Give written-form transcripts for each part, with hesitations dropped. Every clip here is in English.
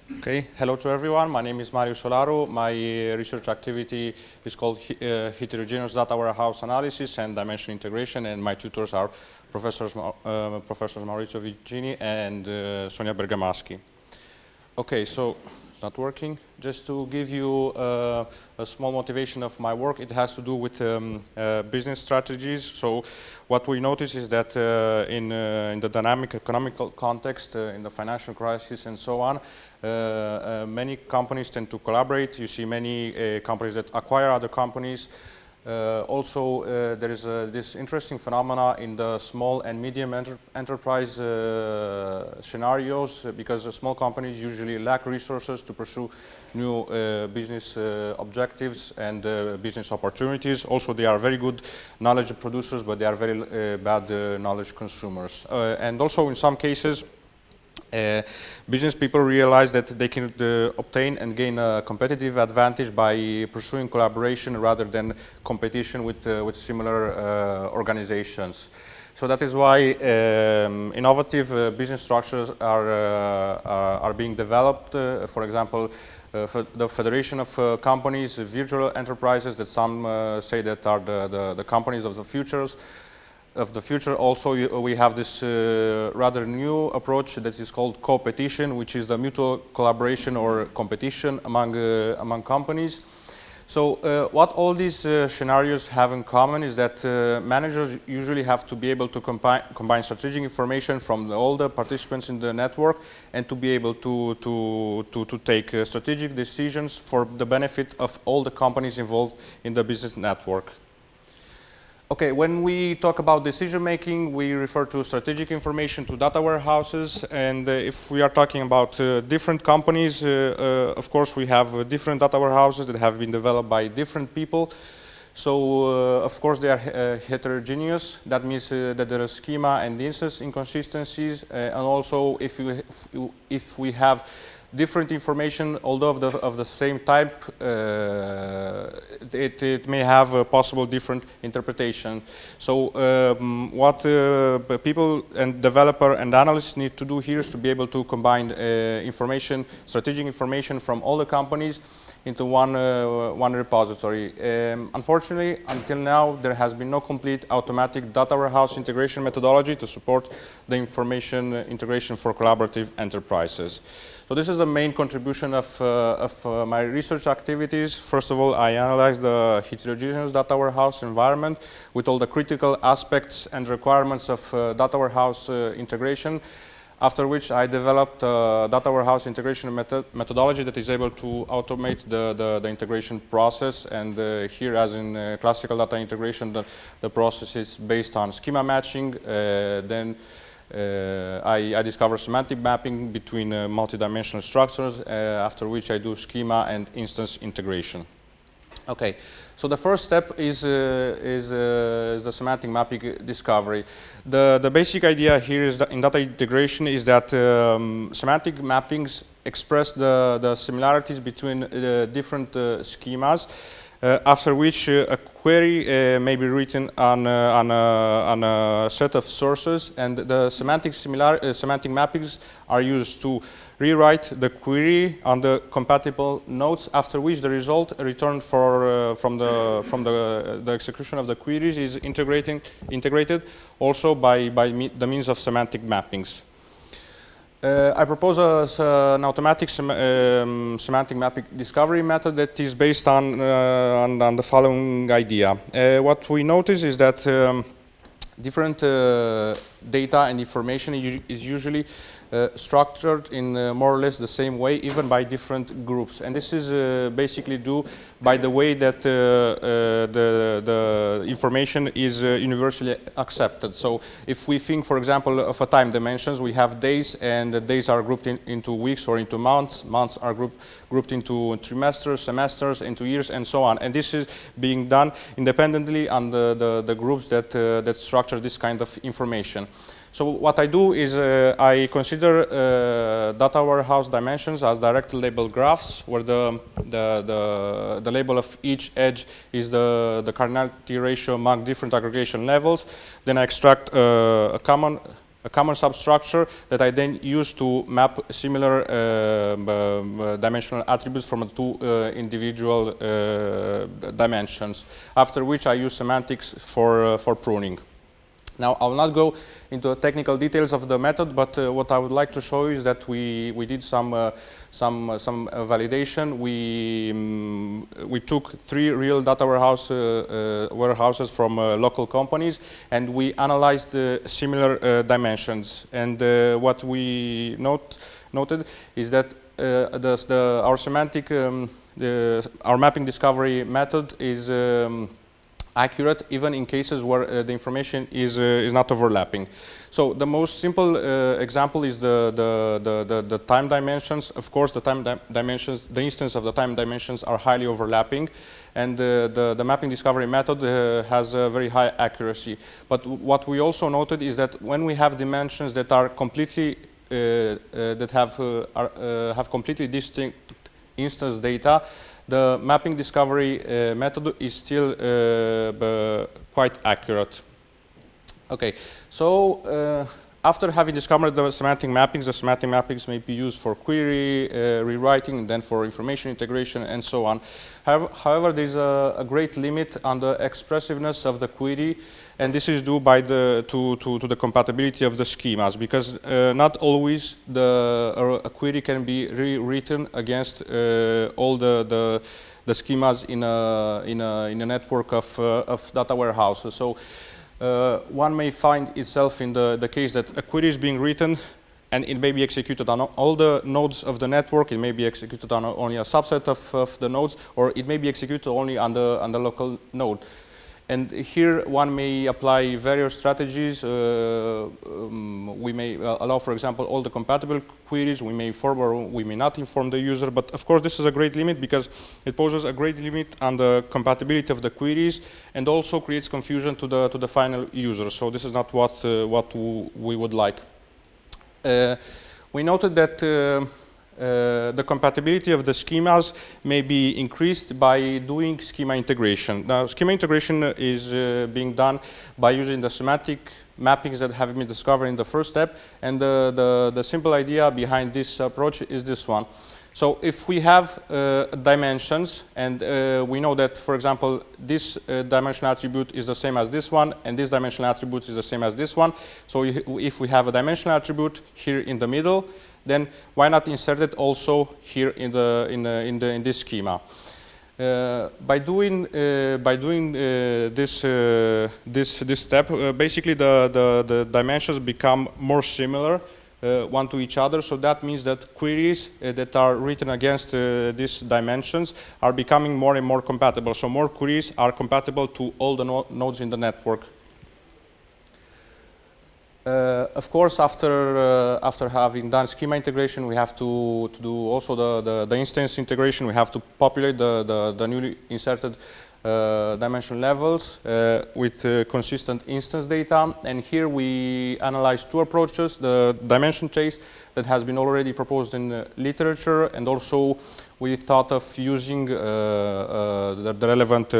Okay, hello to everyone. My name is Marius Olaru. My research activity is called Heteregeneous Data Warehouse Analysis and Dimension Integration, and my tutors are Professors Maurizio Vigini and Sonia Bergamaschi. Okay, so it's not working. Just to give you a small motivation of my work, it has to do with business strategies. So what we notice is that in the dynamic economical context, in the financial crisis and so on, many companies tend to collaborate. You see many companies that acquire other companies. Also, there is this interesting phenomena in the small and medium enterprise scenarios, because small companies usually lack resources to pursue new business objectives and business opportunities. Also, they are very good knowledge producers, but they are very bad knowledge consumers. And also, in some cases, business people realize that they can obtain and gain a competitive advantage by pursuing collaboration rather than competition with similar organizations. So that is why innovative business structures are being developed. For example, the Federation of Companies, virtual enterprises that some say that are the companies of the future. Also, we have this rather new approach that is called co-petition, which is the mutual collaboration or competition among companies. So what all these scenarios have in common is that managers usually have to be able to combine strategic information from all the participants in the network and to be able to take strategic decisions for the benefit of all the companies involved in the business network. Okay, when we talk about decision making, we refer to strategic information, to data warehouses, and if we are talking about different companies, of course we have different data warehouses that have been developed by different people. So of course they are heterogeneous. That means that there are schema and instance inconsistencies, and also if we have different information, although of the same type, it may have a possible different interpretation. So what people and developer and analysts need to do here is to be able to combine information, strategic information from all the companies into one repository. Unfortunately, until now, there has been no complete automatic data warehouse integration methodology to support the information integration for collaborative enterprises. So this is the main contribution of my research activities. First of all, I analyzed the heterogeneous data warehouse environment with all the critical aspects and requirements of data warehouse integration. After which I developed a data warehouse integration methodology that is able to automate the integration process. And here, as in classical data integration, the process is based on schema matching. Then I discover semantic mapping between multidimensional structures, after which I do schema and instance integration. Okay, so the first step is the semantic mapping discovery. The basic idea here is that in data integration is that semantic mappings express the similarities between different schemas, after which a query may be written on a set of sources, and the semantic mappings are used to rewrite the query on the compatible nodes, after which the result returned from the execution of the queries is integrated also by the means of semantic mappings. I propose an automatic semantic mapping discovery method that is based on the following idea. What we notice is that different data and information is usually structured in more or less the same way, even by different groups. And this is basically due by the way that the information is universally accepted. So if we think, for example, of a time dimensions, we have days, and the days are grouped into weeks or into months. Months are grouped into trimesters, semesters, into years, and so on. And this is being done independently on the groups that structure this kind of information. So what I do is I consider data warehouse dimensions as directly labeled graphs, where the label of each edge is the cardinality ratio among different aggregation levels. Then I extract a a common substructure that I then use to map similar dimensional attributes from two individual dimensions, after which I use semantics for pruning. Now, I will not go into the technical details of the method, but what I would like to show you is that we did some validation. We took 3 real data warehouses from local companies, and we analyzed similar dimensions. And what we noted is that our mapping discovery method is accurate even in cases where the information is not overlapping. So the most simple example is the time dimensions. Of course, the time dimensions, the instance of the time dimensions are highly overlapping, and the mapping discovery method has a very high accuracy. But what we also noted is that when we have dimensions that are completely have completely distinct instance data, the mapping discovery method is still quite accurate. Okay, so after having discovered the semantic mappings may be used for query rewriting, and then for information integration, and so on. However, there is a great limit on the expressiveness of the query, and this is due to the compatibility of the schemas, because not always a query can be rewritten against all the schemas in a network of data warehouses. So one may find itself in the case that a query is being written and it may be executed on all the nodes of the network, it may be executed on only a subset of the nodes, or it may be executed only on the local node. And here one may apply various strategies. We may allow, for example, all the compatible queries. We may inform or we may not inform the user. But of course, this is a great limit because it poses a great limit on the compatibility of the queries and also creates confusion to the final user. So this is not what we would like. We noted that the compatibility of the schemas may be increased by doing schema integration. Now, schema integration is being done by using the semantic mappings that have been discovered in the first step, and the simple idea behind this approach is this one. So if we have dimensions, and we know that, for example, this dimensional attribute is the same as this one, and this dimensional attribute is the same as this one. So if we have a dimensional attribute here in the middle, then why not insert it also here in this schema? By doing this step, basically the dimensions become more similar one to each other. So that means that queries that are written against these dimensions are becoming more and more compatible. So more queries are compatible to all the nodes in the network. Of course, after having done schema integration, we have to do also the instance integration. We have to populate the newly inserted dimension levels with consistent instance data. And here we analyze 2 approaches: the dimension chase that has been already proposed in literature, and also we thought of using the relevant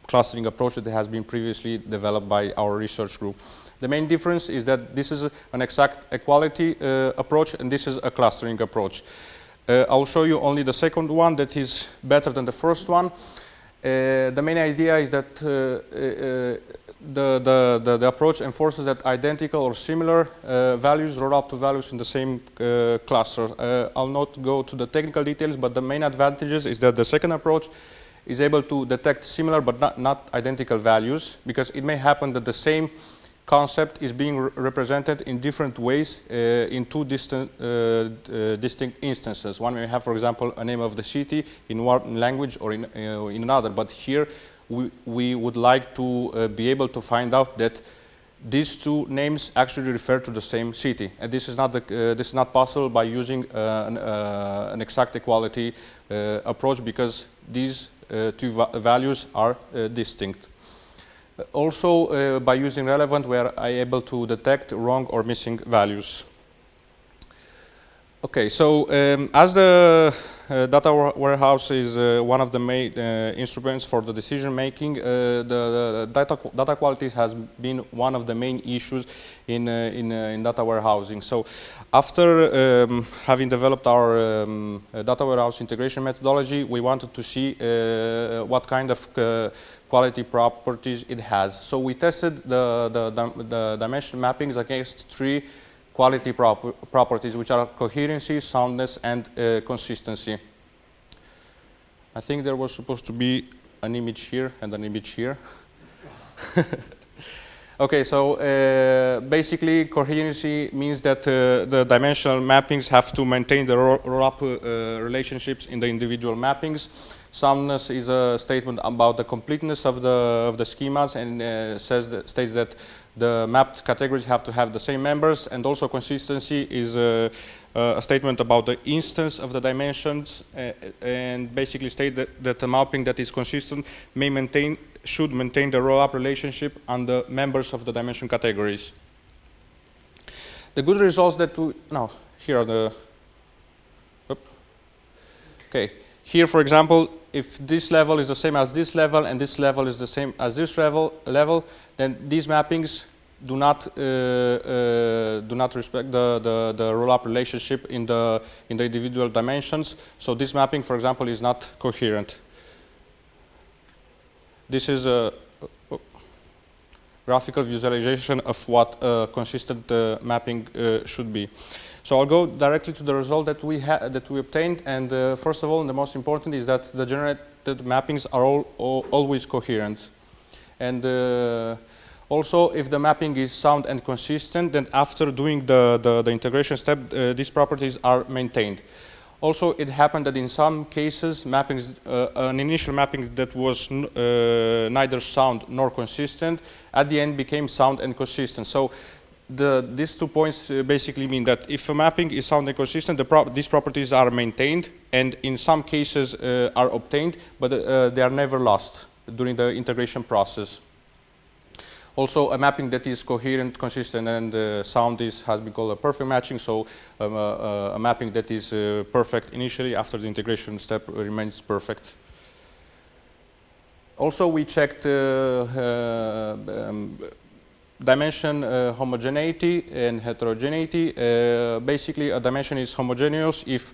clustering approach that has been previously developed by our research group. The main difference is that this is an exact equality approach, and this is a clustering approach. I'll show you only the second one that is better than the first one. The main idea is that the approach enforces that identical or similar values roll up to values in the same cluster. I'll not go to the technical details, but the main advantages is that the second approach is able to detect similar but not identical values, because it may happen that the same concept is being represented in different ways in 2 distinct instances. One may have, for example, a name of the city in one language or in another, but here we would like to be able to find out that these 2 names actually refer to the same city, and this is not possible by using an exact equality approach, because these 2 values are distinct. Also, by using relevant, we are able to detect wrong or missing values. Okay, so as data warehouse is one of the main instruments for the decision making. The data quality has been one of the main issues in data warehousing. So after having developed our data warehouse integration methodology, we wanted to see what kind of quality properties it has. So we tested the dimension mappings against 3 quality properties, which are coherency, soundness, and consistency. I think there was supposed to be an image here and an image here. Okay, so basically coherency means that the dimensional mappings have to maintain the roll-up relationships in the individual mappings. Soundness is a statement about the completeness of the schemas, and states that the mapped categories have to have the same members. And also consistency is a statement about the instance of the dimensions, and basically state that the mapping that is consistent should maintain the roll-up relationship on the members of the dimension categories. The good results that here are the, okay. Here, for example, if this level is the same as this level and this level is the same as this level, then these mappings do not respect the roll-up relationship in the individual dimensions. So this mapping, for example, is not coherent. This is a graphical visualization of what a consistent mapping should be. So I'll go directly to the result that we obtained. And first of all, the most important is that the generated mappings are always coherent. And also, if the mapping is sound and consistent, then after doing the integration step, these properties are maintained. Also, it happened that in some cases, mappings, an initial mapping that was neither sound nor consistent, at the end became sound and consistent. So these 2 points basically mean that if a mapping is sound and consistent, these properties are maintained, and in some cases are obtained, but they are never lost during the integration process. Also, a mapping that is coherent, consistent, and sound has been called a perfect matching. So a mapping that is perfect initially, after the integration step, remains perfect. Also, we checked dimension homogeneity and heterogeneity. Basically, a dimension is homogeneous if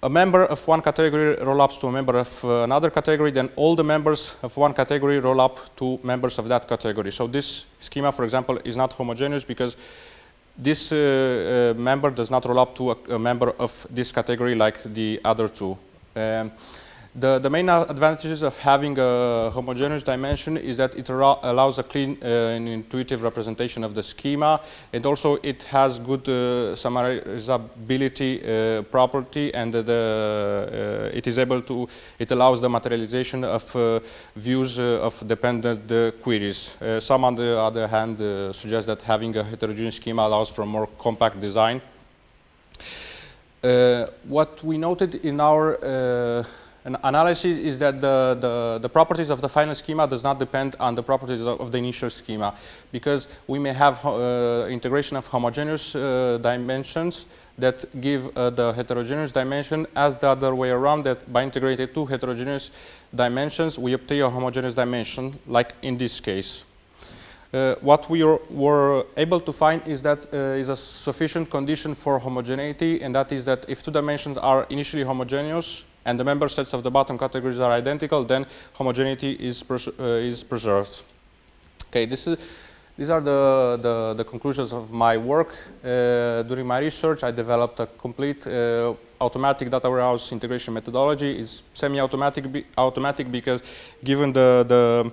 a member of one category roll-ups to a member of another category, then all the members of one category roll up to members of that category. So this schema, for example, is not homogeneous because this member does not roll up to a member of this category like the other two. The main advantages of having a homogeneous dimension is that it allows a clean and intuitive representation of the schema, and also it has good summarizability property, and it allows the materialization of views of dependent queries. Some, on the other hand, suggest that having a heterogeneous schema allows for a more compact design. What we noted in our analysis is that the properties of the final schema does not depend on the properties of the initial schema, because we may have integration of homogeneous dimensions that give the heterogeneous dimension, as the other way around, that by integrating 2 heterogeneous dimensions we obtain a homogeneous dimension, like in this case. What we were able to find is that is a sufficient condition for homogeneity, and that is that if 2 dimensions are initially homogeneous and the member sets of the bottom categories are identical, then homogeneity is preserved. Okay, these are the conclusions of my work. During my research, I developed a complete automatic data warehouse integration methodology. It's semi-automatic because, given the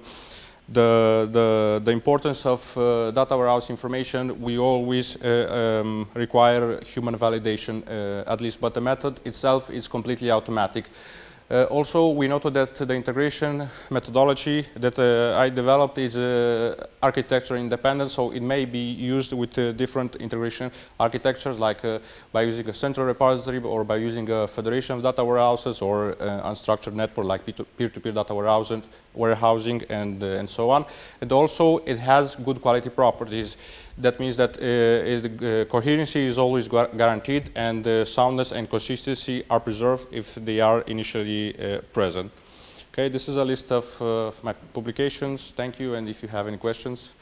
importance of data warehouse information, we always require human validation, at least, but the method itself is completely automatic. Also, we noted that the integration methodology that I developed is architecture independent, so it may be used with different integration architectures, like by using a central repository or by using a federation of data warehouses, or unstructured network like peer-to-peer data warehousing, and so on. And also, it has good quality properties. That means that coherency is always guaranteed, and soundness and consistency are preserved if they are initially present. Okay, this is a list of my publications. Thank you, and if you have any questions.